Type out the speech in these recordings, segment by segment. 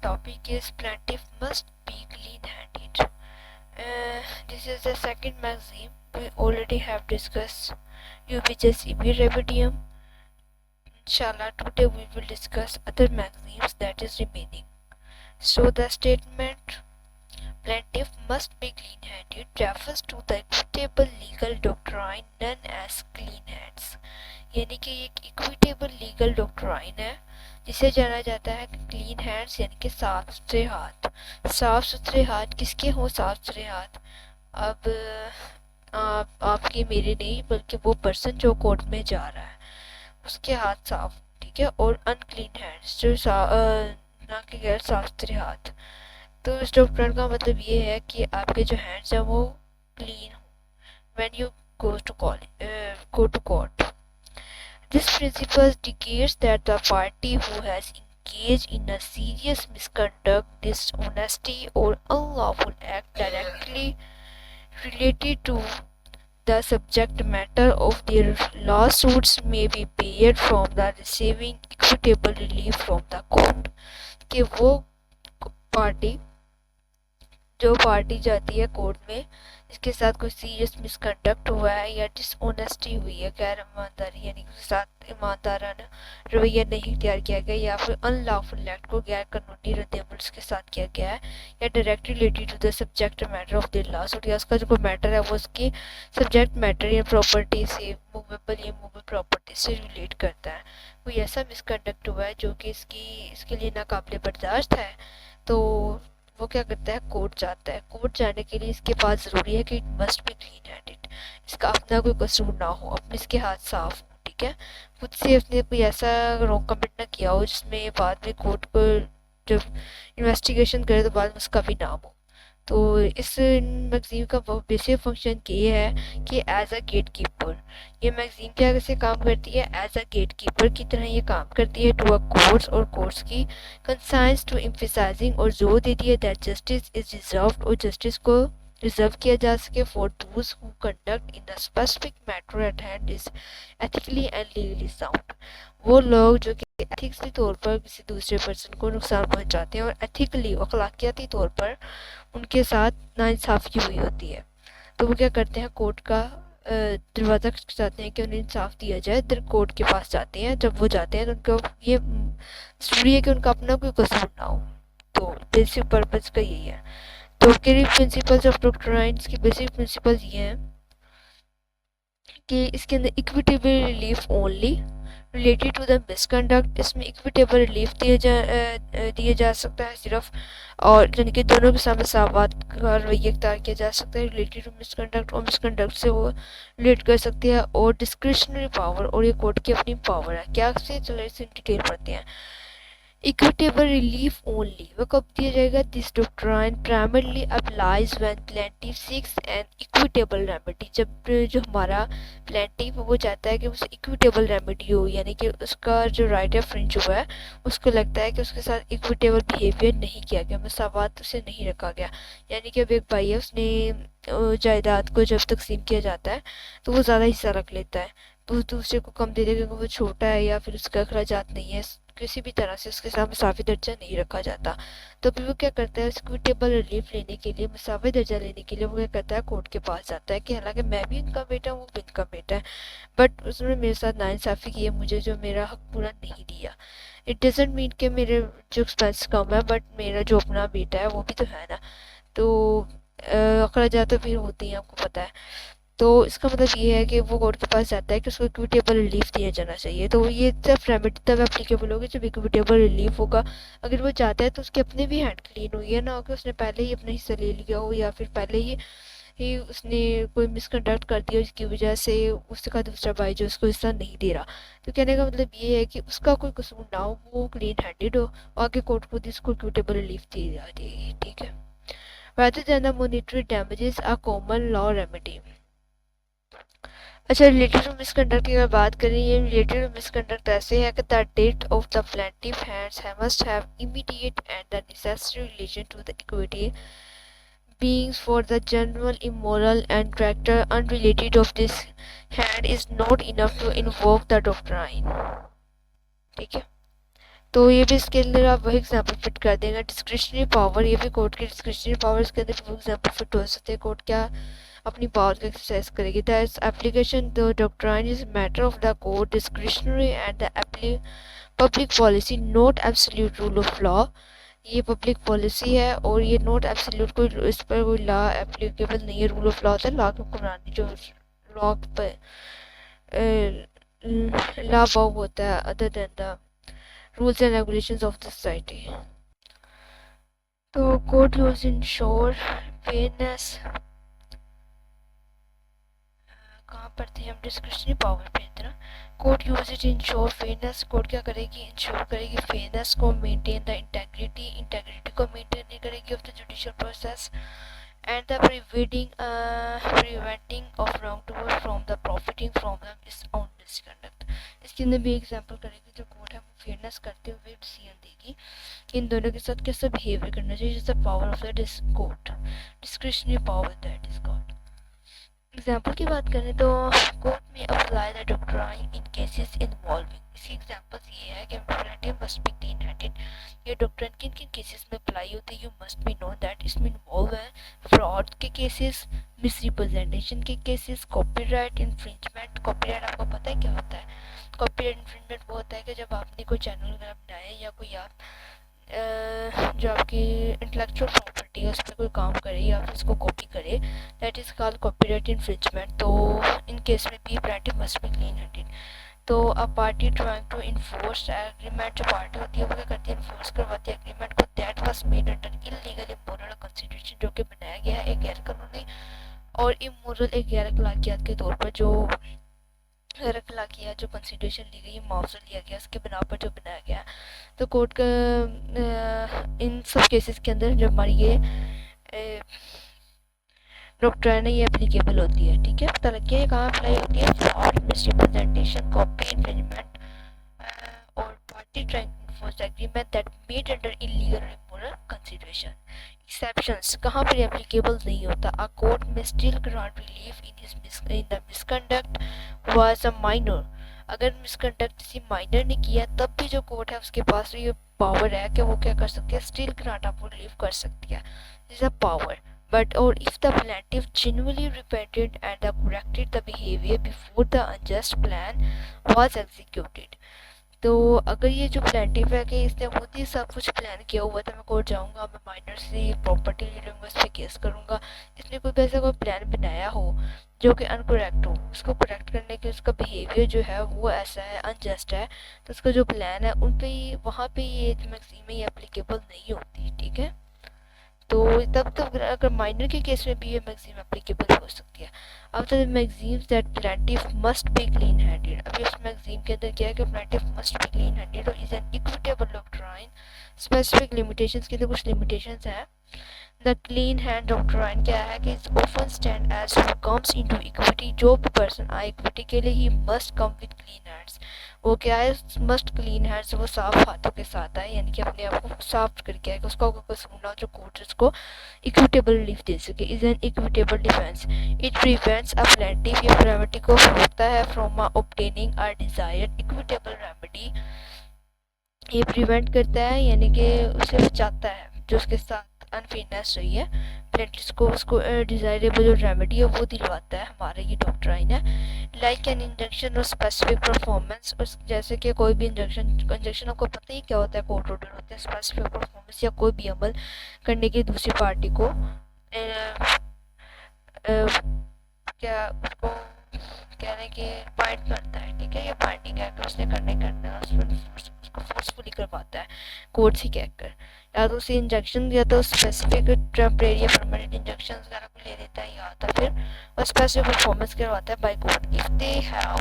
topic is plaintiff must be clean-handed. This is the second maxim we already have discussed. UBJCB remedium. Inshallah, today we will discuss other maxims that is remaining. So the statement plaintiff must be clean-handed refers to the equitable legal doctrine known as clean hands. यानी कि एक equitable legal doctrine है जिसे जाना जाता है clean hands यानी कि साफ सुथरे हाथ। साफ सुथरे हाथ किसके हों? साफ सुथरे हाथ अब आपके मेरे नहीं बल्कि वो पर्सन जो कोर्ट में जा रहा है उसके हाथ साफ, ठीक है। और अनक्लीन हैंड्स जो ना कि गैर साफ सुथरे हाथ। तो इस डॉक्ट्राइन का मतलब ये है कि आपके जो हैंड्स हैं वो क्लीन हो when you go to court. This principle dictates that the party who has engaged in a serious misconduct, dishonesty, or unlawful act directly related to the subject matter of their lawsuits may be barred from the receiving equitable relief from the court। कि वो party जो party जाती है court में इसके साथ कोई serious misconduct हुआ है या डिसऑनेस्टी हुई है, गैर ईमानदारी यानी उसके साथ ईमानदाराना रवैया नहीं इख्तियार किया गया या फिर अनलॉफुल एक्ट को गैर कानूनी रद्दअमल के साथ किया गया है या directly related to the subject matter of the lawsuit या उसका जो कोई मैटर है वो उसकी सब्जेक्ट मैटर या प्रॉपर्टी से मूवेबल या मूवेबल प्रॉपर्टी से रिलेट करता है। कोई ऐसा मिसकंडक्ट हुआ है जो कि इसके लिए नाकाबिले बर्दाश्त है तो वो क्या करता है? कोर्ट जाता है। कोर्ट जाने के लिए इसके पास ज़रूरी है कि it must be clean handed, इसका अपना कोई कसूर ना हो, अपने इसके हाथ साफ हो, ठीक है। खुद से उसने कोई ऐसा रॉन्ग कमेंट ना किया हो जिसमें बाद में कोर्ट को जब इन्वेस्टिगेशन करे तो बाद में उसका भी नाम हो। तो इस मैगज़ीन का बेसिक फंक्शन ये है कि एज अ गेट कीपर ये मैगज़ीन क्या कैसे काम करती है? एज अ गेट कीपर की तरह ये काम करती है टू अ कोर्ट्स और कोर्ट्स की कंसाइंस टू एम्फसाइजिंग और जोर देती है दैट जस्टिस इज रिजर्व्ड और जस्टिस को रिजर्व किया जा सके for those who conduct in the specific matter at hand is ethically and legally sound. वो लोग जो कि एथिक्सली तौर पर किसी दूसरे पर्सन को नुकसान पहुंचाते हैं और एथिकली अखलाकियाती तौर पर उनके साथ नाइंसाफ़ी हुई होती है तो वो क्या करते हैं? कोर्ट का दरवाज़ा खटखटाते हैं कि उन्हें इंसाफ दिया जाए। कोर्ट के पास जाते हैं। जब वो जाते हैं तो उनको ये ज़रूरी है कि उनका अपना कोई कसूर ना हो। तो बेसिक पर्पज़ का यही है। तो के प्रिंसिपल्स ऑफ डॉक्ट्राइन्स की बेसिक प्रिंसिपल्स ये हैं कि इसके अंदर equitable relief only related to the misconduct, इसमें इक्विटेबल रिलीफ दिया जा सकता है सिर्फ, और यानी कि दोनों के सामने मसावत का रवैया इख्तियार किया जा सकता है रिलेटेड टू मिसकंडक्ट और मिसकंडक्ट से वो रिलेट कर सकती है। और डिस्क्रिशनरी पावर और ये कोर्ट की अपनी पावर है। क्या से चलो इसे डिटेल पढ़ते हैं। इक्विटेबल रिलीफ ओनली वो कब दिया जाएगा? This doctrine primarily applies when plaintiff seeks an equitable remedy, जब जो हमारा प्लेंटिफ वो चाहता है कि उसे इक्विटेबल रेमेडी हो यानी कि उसका जो राइट है फ्रिंज हुआ है उसको लगता है कि उसके साथ इक्विटेबल बिहेवियर नहीं किया गया, मसावत उसे नहीं रखा गया। यानी कि अब एक भाई है उसने जायदाद को जब तकसीम किया जाता है तो वो ज़्यादा हिस्सा रख लेता है तो दूसरे को कम दे दे क्योंकि वो छोटा है या फिर उसका अखराजात नहीं है, किसी भी तरह से उसके साथ मसावी दर्जा नहीं रखा जाता। तो फिर वो क्या करता है? इक्विटेबल रिलीफ लेने के लिए, मसावी दर्जा लेने के लिए वो क्या करता है? कोर्ट के पास जाता है कि हालांकि मैं भी इनका बेटा हूँ, वो भी इनका बेटा है, बट उसने मेरे साथ नाइंसाफ़ी की है, मुझे जो मेरा हक पूरा नहीं दिया। इट डजेंट मीन कि मेरे जो एक्सपेंस कम है बट मेरा जो अपना बेटा है वो भी तो है ना। तो अखराजात तो फिर होती हैं, आपको पता है। तो इसका मतलब ये है कि वो कोर्ट के पास जाता है कि उसको इक्विटेबल रिलीफ दिया जाना चाहिए। तो ये सिर्फ रेमेडी तब एप्लीकेबल होगी जब इक्विटेबल रिलीफ होगा। अगर वो चाहता है तो उसके अपने भी हैंड क्लीन हुई है ना कि उसने पहले ही अपना हिस्सा ले लिया हो या फिर पहले ही उसने कोई मिसकंडक्ट कर दिया जिसकी वजह से उसका दूसरा भाई जो उसको हिस्सा नहीं दे रहा। तो कहने का मतलब ये है कि उसका कोई कसूर ना हो, वो क्लीन हैंडेड हो और आगे कोर्ट को इसको इक्विटेबल रिलीफ दी जाएगी, ठीक है। rather than the monetary damages a common law remedy। अच्छा, रिलेटेड टू मिसकंडक्ट की अगर बात करें, ये रिलेटेड टू मिसकंडक्ट ऐसे है कि the date of the plaintiff hands must have immediate and the necessary relation to the equity beings for the general immoral and character unrelated of this hand is not enough to invoke the doctrine, ठीक है। तो ये भी इसके अंदर आप वही example fit कर देंगे। डिस्क्रिशनरी पावर, ये भी कोर्ट की डिस्क्रिशनरी पावर, इसके अंदर वो एग्जांपल फिट हो सकते हैं। कोर्ट क्या अपनी पावर का एक्सरसाइज करेगी। That application the doctrine is matter of the court discretionary and the public policy not absolute rule of law. ये पब्लिक पॉलिसी है और ये नॉट एब्सोल्यूट, कोई इस पर कोई लॉ एप्लीकेबल नहीं है। रूल ऑफ लॉ होता है लॉ की हुक्मरानी, जो लॉ पर लॉ पाव होता है other than the rules and regulations of the society. तो court use ensure fairness, कहाँ पढ़ते हैं हम, डिस्क्रिशनरी पावर पे इतना। Court use it ensure fairness, court क्या करेगी, इंश्योर करेगी फेयरनेस को, मेंटेन द इंटेग्रिटी को मेंटेन करेगी of the judicial process and the preventing of wrong doer from the profiting from the dishonest misconduct. इसके अंदर भी एग्जांपल करेगी, जो कोर्ट है वो फेयरनेस करते हुए डिसीजन देगी कि इन दोनों के साथ कैसा बिहेवियर करना चाहिए। जैसे power of the court, discretionary power that is called. Example की बात करें तो कोर्ट में apply the doctrine in cases involving, इसकी एग्जांपल्स ये है कि plaintiff must be clean handed. ये डॉक्ट्राइन किन किन केसेस में अप्लाई होती है, you must be know that इसमें इन्वॉल्व है फ्रॉड के केसेस, मिसरिप्रेजेंटेशन के केसेस, कॉपीराइट इन्फ्रिंजमेंट। कॉपीराइट आपको पता है क्या होता है? कॉपीराइट इन्फ्रिंजमेंट वो होता है कि जब आपने कोई चैनल वगैरह बनाए या कोई आप जो आपकी इंटेलेक्चुअल प्रॉपर्टी है उस पर कोई काम करे या फिर उसको कॉपी करे, that is called copyright infringement. तो इन केस में भी plaintiff must be clean handed. तो a party trying to enforce agreement, जो पार्टी होती है वो क्या करती है, इन्फोर्स करवाती है एग्रीमेंट को, that was made under illegal immoral consideration, जो कि बनाया गया है एक गैर कानूनी और इमोरल, एक गैर अखलाकियात के तौर पर, जो गैर अखलाकियात जो कंसिडरेशन ली गई, मुआवजा लिया गया, उसके बिना पर जो बनाया गया। तो कोर्ट का इन सब केसेस के अंदर जो हमारी ये डॉक्ट्राइन है ये एप्लीकेबल होती है। ठीक है, पता लग गया कहाँ अप्लाई होती है। फ्रॉड, मिसरिप्रेजेंटेशन, कॉपी इन्फ्रिंजमेंट और party trying to enforce agreement that made under illegal immoral consideration. Exceptions कहाँ पर एप्लीकेबल नहीं होता। अ कोर्ट में still grant relief in the misconduct was a minor. अगर मिसकंडक्ट किसी माइनर ने किया तब भी जो कोर्ट है उसके पास ये पावर है कि वो क्या कर सकती है, स्टिल ग्रांट आपको रिलीफ कर सकती है, this a power. But or if the plaintiff genuinely repented and corrected the behavior before the unjust plan was executed। तो अगर ये जो प्लेंटिफ है कि इसने खुद ही सब कुछ प्लान किया हुआ था, मैं कोर्ट जाऊंगा, मैं माइनर से प्रॉपर्टी ले लूँगा, इस पर केस करूँगा, इसने कोई भी ऐसा कोई प्लान बनाया हो जो कि अनकरेक्ट हो, उसको करेक्ट करने के उसका बिहेवियर जो है वो ऐसा है, अनजस्ट है, तो उसका जो प्लान है उन पे वहाँ पे ये मैक्सिम ये एप्लीकेबल नहीं होती। ठीक है, तो तब अगर माइनर के केस में भी ये मैक्सिम एप्लीकेबल हो सकती है। अब तो maxims that plaintiff must be clean handed, अभी उस मैक्सिम के अंदर क्या है कि plaintiff must be clean handed और is an equitable doctrine. Specific limitations के लिए कुछ लिमिटेशंस हैं। द क्लीन हैंड डॉक्ट्राइन क्या है कि it's often stand as who comes into equity, जो भी पर्सन आए इक्विटी के लिए ही must come with clean hands. वो क्या है, मस्ट क्लीन हैंड्स, वो साफ हाथों के साथ आए, यानी कि अपने आप को साफ करके आए, उसका कोई कसूर ना जो कोर्ट उसको इक्विटेबल रिलीफ दे सके। Is an equitable defence, it prevents a plaintiff, ये प्रेवेंटी को रोकता है from obtaining a desired equitable remedy. ये प्रिवेंट करता है यानी कि उसे बचाता है जो उसके साथ अनफेयरनेस हुई है, प्लेंटिफ को उसको डिजायरेबल जो रेमेडी है वो दिलवाता है, हमारा ये डॉक्ट्राइन है। लाइक एन इंजेक्शन और स्पेसिफिक परफॉर्मेंस, जैसे कि कोई भी इंजेक्शन आपको पता ही क्या होता है, कोर्ट ऑर्डर होता है, स्पेसिफिक परफॉर्मेंस या कोई भी अमल करने की दूसरी पार्टी को क्या उसको कहने के बाइंड करता है। ठीक है, ये बाइंडिंग है उसने करना उसको फोर्सफुली करवाता है कोर्ट से कहकर, या तो उसे इंजेक्शन या तो स्पेसिफिक टेम्परेरी या परमानेंट इंजेक्शन वगैरह को ले लेता है, या तो फिर स्पेसिफिक परफॉर्मेंस करवाता है by court. If they have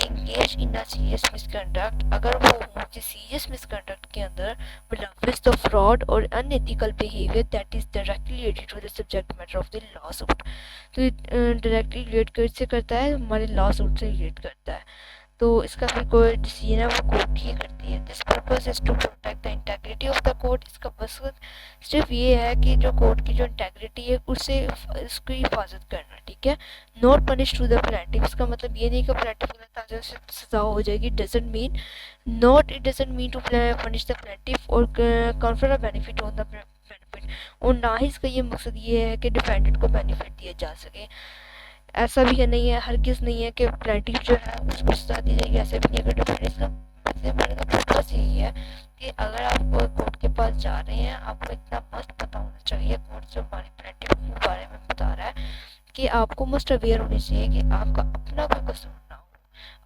engage in a serious misconduct, अगर वो सीरियस मिसकंडक्ट के अंदर मतलब द फ्रॉड और unethical behaviour that is directly related to the subject matter of the law suit. तो डायरेक्टली रिलेट कैसे करता है, हमारे लॉ सूट से रिलेट करता है, तो इसका फिर कोई डिसीजन है वो कोर्ट ही करती है। This purpose is to protect the integrity of the court, इसका मकसद सिर्फ ये है कि जो कोर्ट की जो इंटेग्रिटी है उससे इसकी हिफाजत करना। ठीक है, not punish to the plaintiff, इसका मतलब ये नहीं कि प्लेंटिफ गलत आ से सजा हो जाएगी doesn't mean not it doesn't mean to punish the plaintiff और confer a benefit on the benefit, और ना ही इसका ये मकसद ये है कि डिफेंडेंट को बेनिफिट दिया जा सके। ऐसा भी है नहीं है, हरगिज़ नहीं है कि प्लेंटिफ जो है उसको सजा दी जाएगी, ऐसे भी नहीं। अगर डिफेंडेंट का पर्पस यही है कि अगर आप कोर्ट के पास जा रहे हैं, आपको इतना मस्त पता होना चाहिए कोर्ट जो हमारी प्लेंटिफ के बारे में बता रहा है कि आपको मस्ट अवेयर होनी चाहिए कि आपका अपना कोई कसूर ना हो,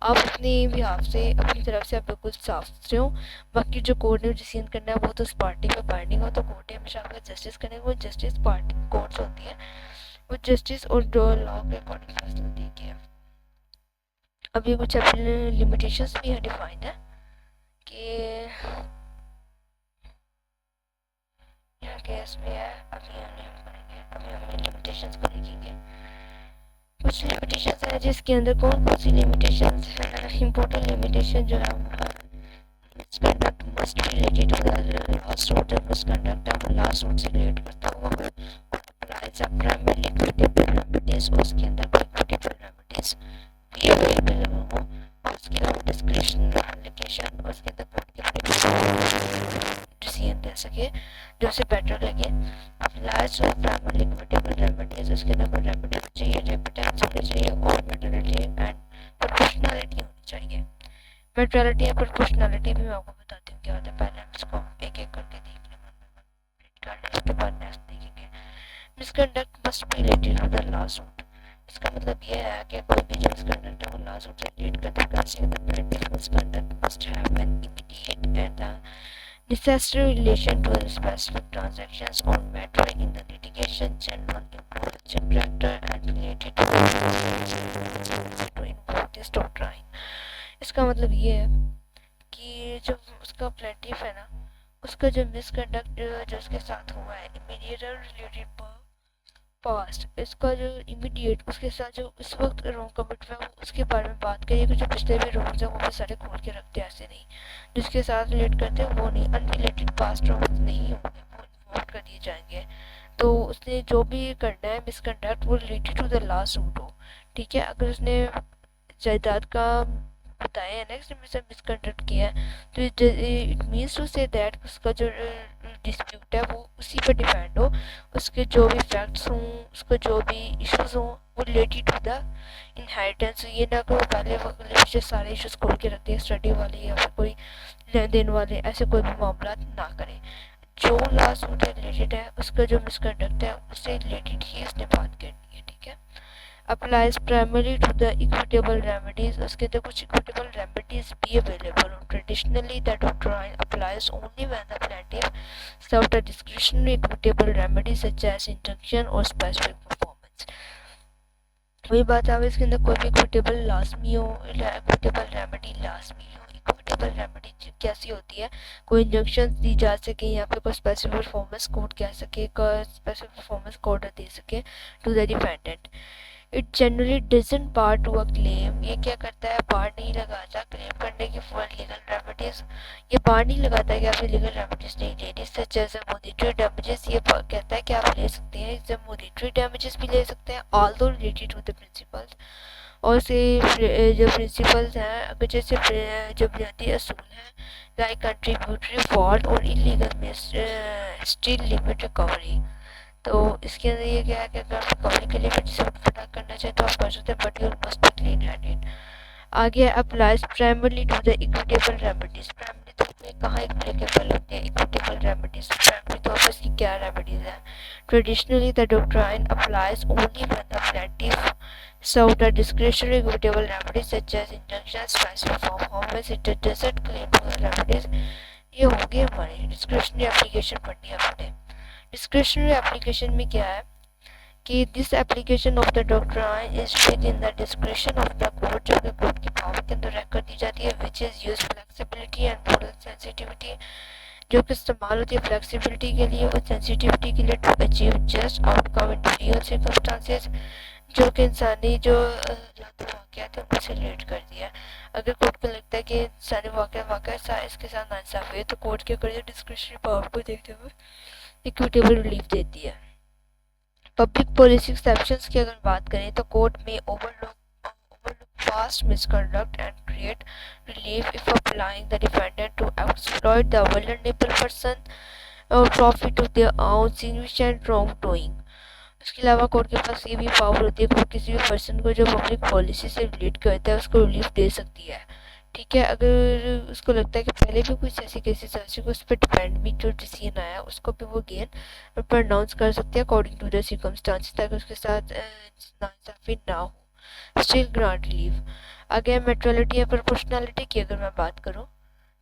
आप अपने बिहाफ से अपनी तरफ से आप बिल्कुल साफ सुथरे हो। बाकी जो कोर्ट ने डिसीजन करना है वो तो उस पार्टी पे बाइंडिंग हो, तो कोर्ट ने हमेशा अगर जस्टिस करने वो जस्टिस पार्टी कोर्ट्स होती है, वो जस्टिस और जो लॉ के अकॉर्डिंग फैसला देती है। अब ये कुछ अपने लिमिटेशंस भी है डिफाइंड है कि यहाँ केस में है, अभी हम पढ़ेंगे, अभी हम लिमिटेशंस को देखेंगे। कुछ लिमिटेशंस है जिसके अंदर कौन कौन सी लिमिटेशंस है, इम्पोर्टेंट लिमिटेशन जो है misconduct must be related to the last suit of misconduct है, वो लास्ट सूट से रिलेट करता हुआ applies a primarily equitable remedies, उसके अंदर कोई equitable remedies भी अवेलेबल हो, उसके अलावा डिस्क्रिशनरी एप्लीकेशन, उसके अंदर कोर्ट के डिसीजन दे सके जो उसे बेटर लगे। applies to primarily equitable remedies, उसके अंदर कोई रेमेडीज चाहिए, रेपिटेंस होनी चाहिए और मेटरलिटी एंड प्रोपोर्शनलिटी होनी चाहिए। मेटरलिटी एंड प्रोपोर्शनलिटी भी मैं आपको बताती हूँ क्या होता है, पहले हम इसको एक एक करके देख लें, उसके बाद नेक्स्ट देखेंगे। Misconduct must be related to the law suit, इसका मतलब ये है कि कोई भी जो मिसकंडक्ट है वो लॉ सूट से रिलेट करता है। The plaintiff misconduct must have an immediate and the necessary relation to the specific transactions or matter in the litigation, general impartial character and related to invoke this doctrine। इसका मतलब ये है कि जो उसका प्लेंटिफ है ना, उसका जो मिसकंडक्ट जो उसके साथ हुआ है इमीडिएट और रिलेटेड पास्ट, इसका जो इमीडिएट उसके साथ जो इस वक्त रॉन्ग कमिट हुआ है उसके बारे में बात करिए कि जो पिछले भी रॉन्ग्स हैं वो भी सारे खोल के रखते हैं, ऐसे नहीं जिसके साथ रिलेट करते हैं वो नहीं, अनरिलेटेड पास्ट रॉन्ग्स नहीं होंगे, वो इन्वॉल्व कर दिए जाएंगे। तो उसने जो भी करना है मिसकंडक्ट वो related to the law suit हो, ठीक है। अगर उसने जायदाद का बताया है ना इसने मिसकंडक्ट किया है तो it means to say that उसका जो डिस्प्यूट है वो उसी पर डिपेंड हो, उसके जो भी फैक्ट्स हों, उसके जो भी इश्यूज हों वो रिलेटेड टू द इनहेरिटेंस। ये ना कि पहले वो सारे इश्यूज खोल के रखते हैं स्टडी वाले या फिर कोई लेन देन वाले, ऐसे कोई भी मामला ना करें। जो लॉ सूट रिलेटेड है उसका जो मिसकंडक्ट है उससे रिलेटेड ही उसने बात करनी है, ठीक है। applies primarily to the equitable remedies, उसके अंदर कुछ equitable remedies भी available हो। Traditionally the doctrine applies only when the plaintiff served a discretionary equitable remedy such as injunction or specific performance। वही बात है, इसके अंदर कोई भी equitable लाजमी हो, equitable remedy लाजमी हो। equitable remedy कैसी होती है, कोई इंजंक्शन दी जा सके, यहाँ पे कोई स्पेसिफिक परफॉर्मेंस कोड कह सके, कोई स्पेसिफिक परफॉर्मेंस कोड दे सके to the defendant. It generally doesn't bar to a claim, ये क्या करता है, बार नहीं लगाता क्लेम करने की फॉर लीगल रेमेडीज, ये बार नहीं लगाता है कि आपने लीगल रेमेडीज नहीं लेनी, सच एज मॉनिटरी डैमेजेस, ये कहता है कि आप ले सकते हैं एज मॉनिटरी डैमेजेस भी ले सकते हैं although related to the principles, और से जो प्रिंसिपल्स हैं अगर जैसे जो बुनियादी असूल हैं लाइक कंट्रीब्यूटरी फॉल्ट और illegal miss still limit recovery. तो इसके अंदर ये क्या है कि अगर रिकवरी के लिए पता करना चाहे तो आप कर सकते हैं, but you must be clean handed. आगे applies primarily to the equitable remedies, primary तौर पे कहाँ एप्लीकेबल होते हैं इक्विटेबल रेमेडीज, प्राइमरी तौर पर इसकी क्या रेमेडीज हैं। Traditionally the doctrine applies only when the plaintiff served a discretionary equitable remedies such as injunction, specific performance, it doesn't claim to the remedies। ये होगी हमारी डिस्क्रिशनरी एप्लीकेशन पढ़नी है हमने। डिस्क्रिशनरी एप्लीकेशन में क्या है कि this application of the doctrine is with in the discretion of the court, जो कि कोर्ट की पावर के अंदर रख कर दी जाती है, which is use flexibility and moral sensitivity, जो कि इस्तेमाल होती है फ्लेक्सिबिलिटी के लिए और सेंसिटिविटी के लिए to achieve just outcome in real circumstances, जो कि इंसानी जो वाक़यात है उनसे रिलेट कर दिया। अगर कोर्ट को लगता है कि इंसानी वाक़या इसके साथ नाइंसाफ़ी है तो कोर्ट के करिए डिस्क्रिशनरी पावर को देखते हुए इक्विटेबल रिलीफ देती है। पब्लिक पॉलिसी एक्सेप्शंस की अगर बात करें तो कोर्ट में overlook past misconduct and create relief if applying the defendant to exploit the vulnerable person or profit of their own significant wrongdoing. इसके अलावा कोर्ट के पास ये भी पावर होती है कि वो किसी भी पर्सन को जो पब्लिक पॉलिसी से रिलेट करता है उसको रिलीफ दे सकती है। ठीक है, अगर उसको लगता है कि पहले भी कुछ ऐसे केसेस आ चुके उस पर डिपेंड भी जो डिसीजन आया उसको भी वो गेन प्रोनाउंस कर सकते हैं अकॉर्डिंग टू द सर्कमस्टांसेस, ताकि उसके साथ नाइंसाफी ना हो। Still grant relief. Again materiality या प्रोपोर्शनलिटी की अगर मैं बात करूँ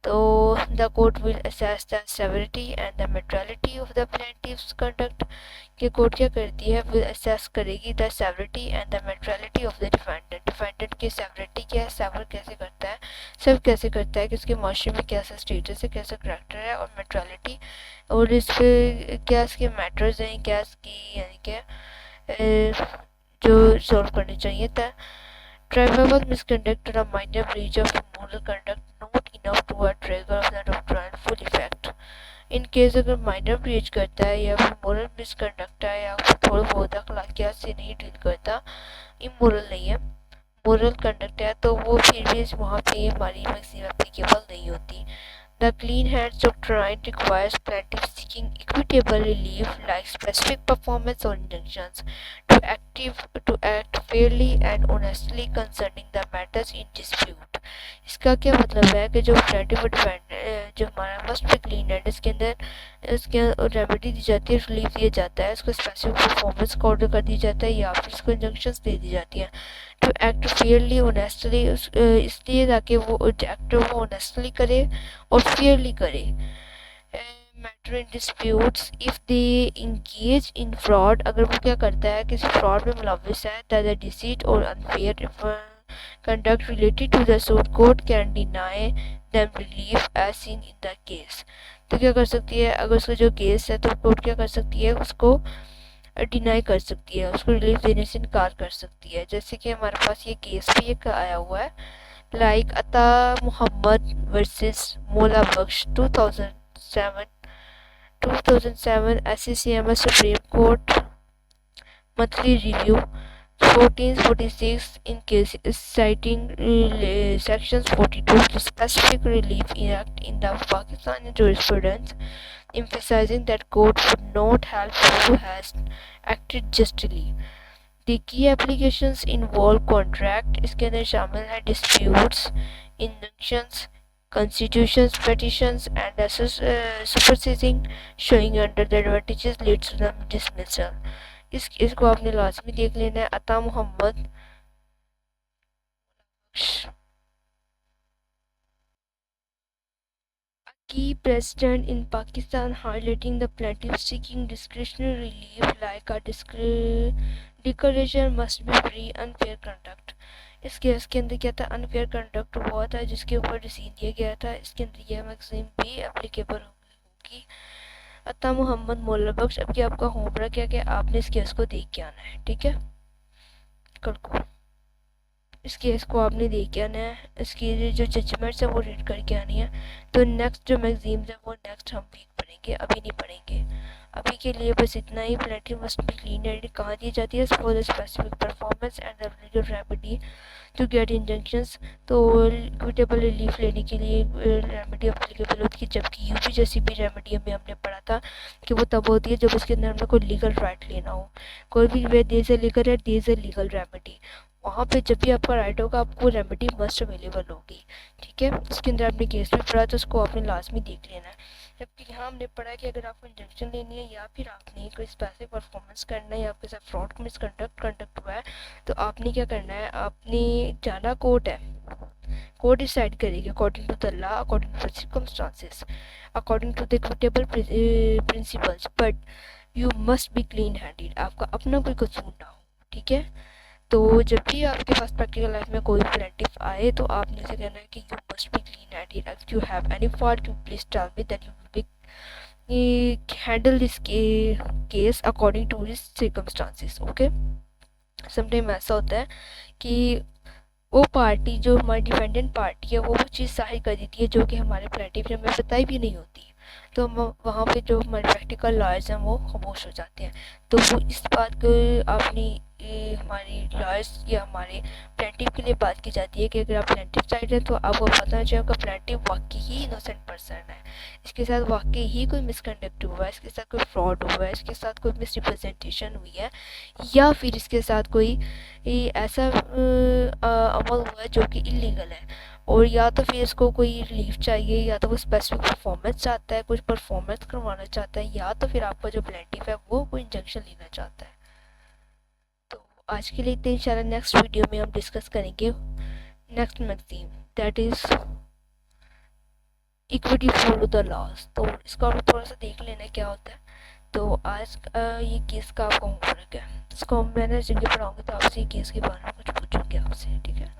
तो the court will assess the severity and the materiality of the plaintiff's conduct. कि कोर्ट क्या करती है, विल असेस करेगी the severity and the materiality of the defendant. Defendant की सेवरिटी क्या है, सेवर कैसे करता है, सब कैसे करता है, कि उसके माशरे में कैसा स्टेटस है, कैसा करेक्टर है, और मेट्रोलिटी और इस पे क्या इसके मैटर्स हैं, क्या इसकी यानी क्या जो सॉल्व करने चाहिए था। Trivial misconduct or a minor breach of moral conduct not enough to a trigger of the doctrine full effect. In case अगर माइनर ब्रीच करता है या फिर मोरल मिसकंडक्ट है या फिर थोड़ा बहुत अखलाकियात से नहीं डील करता, इमोरल नहीं है, मोरल कंडक्ट है, तो वो फिर भी वहाँ पे हमारी मैक्सिमम एप्लीकेबल नहीं होती। The clean hands doctrine requires plaintiff seeking equitable relief like specific performance or injunctions to act fairly and honestly concerning the matters in dispute. इसका क्या मतलब है कि जो plaintiff जो हमारा must be clean hand इसके अंदर उसके रेमेडी दी जाती है, रिलीफ दिया जाता है, उसको स्पेसिफिक परफॉर्मेंस का ऑर्डर कर दी जाता है या फिर उसको इंजंक्शंस दे दी जाती हैं। टू एक्ट फेयरली ऑनेस्टली इसलिए ताकि वो एक्टर वो ऑनेस्टली करे और फेयरली करे। Matter in disputes if they engage in fraud, अगर वो क्या करता है किसी फ्रॉड में मुलविस है, द डिसीट और unfair conduct related to the suit court can deny them relief as seen in the case. तो क्या कर सकती है, अगर उसका जो केस है तो कोर्ट क्या कर सकती है, उसको डिनाई कर सकती है, उसको रिलीफ देने से इनकार कर सकती है। जैसे कि हमारे पास ये केस भी एक आया हुआ है, लाइक अता मोहम्मद वर्सेस मौला बख्श 2007 SCCMS supreme court monthly review 1446 in case citing sections 42 the specific relief act in the Pakistani jurisprudence, emphasizing that court would not help who has acted justly. The key applications involve contract, इसके अंदर शामिल है disputes, injunctions, constitutions, petitions, and superseding showing under the advantages leads to the dismissal. इसको आपने लाजमी देख लेना है। अता Mohammad key precedent in Pakistan highlighting the plaintiff seeking discretionary relief like a declaration must be free unfair conduct। इस case के अंदर क्या था, अनफेयर कंडक्ट हुआ था जिसके ऊपर डिसीजन दिया गया था, इसके अंदर यह मैक्सिम भी एप्लीकेबल होगी। अता मोहम्मद मौला बख्श, अब क्या आपका होमवर्क क्या कि आपने इस केस को देख के आना है, ठीक है, कल को इस केस को आपने देख के आना है, इसकी जो जजमेंट्स है वो रीड करके आनी है। तो नेक्स्ट जो मैगजीन्स है वो नेक्स्ट हम वीक पढ़ेंगे, अभी नहीं पढ़ेंगे। अभी के लिए बस इतना ही। Plaintiff must be clean and कहाँ दी जाती है, for the specific performance and the legal remedy to get injunctions. तो इक्विटेबल रिलीफ लेने के लिए रेमेडी अप्लीकेबल होती है, जबकि यूपी जैसी भी रेमेडी में हमने पढ़ा था कि वो तब होती है जब उसके अंदर हमें कोई लीगल राइट लेना हो। कोई भी वे देर से लीगल है, देर से लीगल रेमेडी, वहाँ पे जब भी आपका राइट होगा आपको रेमेडी मस्ट अवेलेबल होगी, ठीक है। उसके अंदर आपने केस भी पढ़ा तो उसको आपने लाजमी देख लेना है। जबकि यहाँ हमने पढ़ा कि अगर आपको इंजेक्शन लेनी है या फिर आपने कोई स्पेसिफिक परफॉर्मेंस करना है या आपके साथ फ्रॉड कंडक्ट हुआ है, तो आपने क्या करना है, आपने जाना कोर्ट है, कोर्ट डिसाइड करेगी according to the law, according to the circumstances, according to the equitable principles, but you must be clean handed, आपका अपना कोई कसूर ना हो, ठीक है। तो जब भी आपके पास प्रैक्टिकल लाइफ में कोई प्लेंटिफ आए तो आपने से कहना है कि you must be clean handed, if you have any fault you please tell me that you will be handle this case according to his circumstances, okay. Sometime ऐसा होता है कि वो पार्टी जो हमारी डिफेंडेंट पार्टी है वो चीज़ जाहिर कर देती है जो कि हमारे प्लेंटिफ ने हमें बताई भी नहीं होती, तो हम वहाँ पे जो हमारे प्रैक्टिकल लॉयर्स हैं वो खामोश हो जाते हैं। तो वो इस बात को आपने हमारी लॉयर्स या हमारे प्लेंटिव के लिए बात की जाती है कि अगर आप प्लेंटिव साइड है तो आपको पता होना चाहिए आपका प्लेंटिव वाकई ही इनोसेंट पर्सन है, इसके साथ वाकई ही कोई मिसकंडक्ट हुआ है, इसके साथ कोई फ्रॉड हुआ है, इसके साथ कोई मिसरिप्रेजेंटेशन हुई है, या फिर इसके साथ कोई ऐसा अमल हुआ है जो कि इलीगल है, और या तो फिर इसको कोई रिलीफ चाहिए, या तो कोई स्पेसिफिक परफॉर्मेंस चाहता है, कुछ परफॉर्मेंस करवाना चाहता है, या तो फिर आपका जो प्लेंटिव है वो कोई इंजेक्शन लेना चाहता है। तो आज के लिए इतने, इंशाल्लाह नेक्स्ट वीडियो में हम डिस्कस करेंगे next maxim, that is equity follow the laws. तो इसका और थोड़ा सा देख लेना क्या होता है। तो आज ये केस का आपका होमवर्क है, इसको मैंने जिंदगी पढ़ाऊँगी तो आपसे ये केस के बारे में कुछ पूछूंगी आपसे, ठीक है।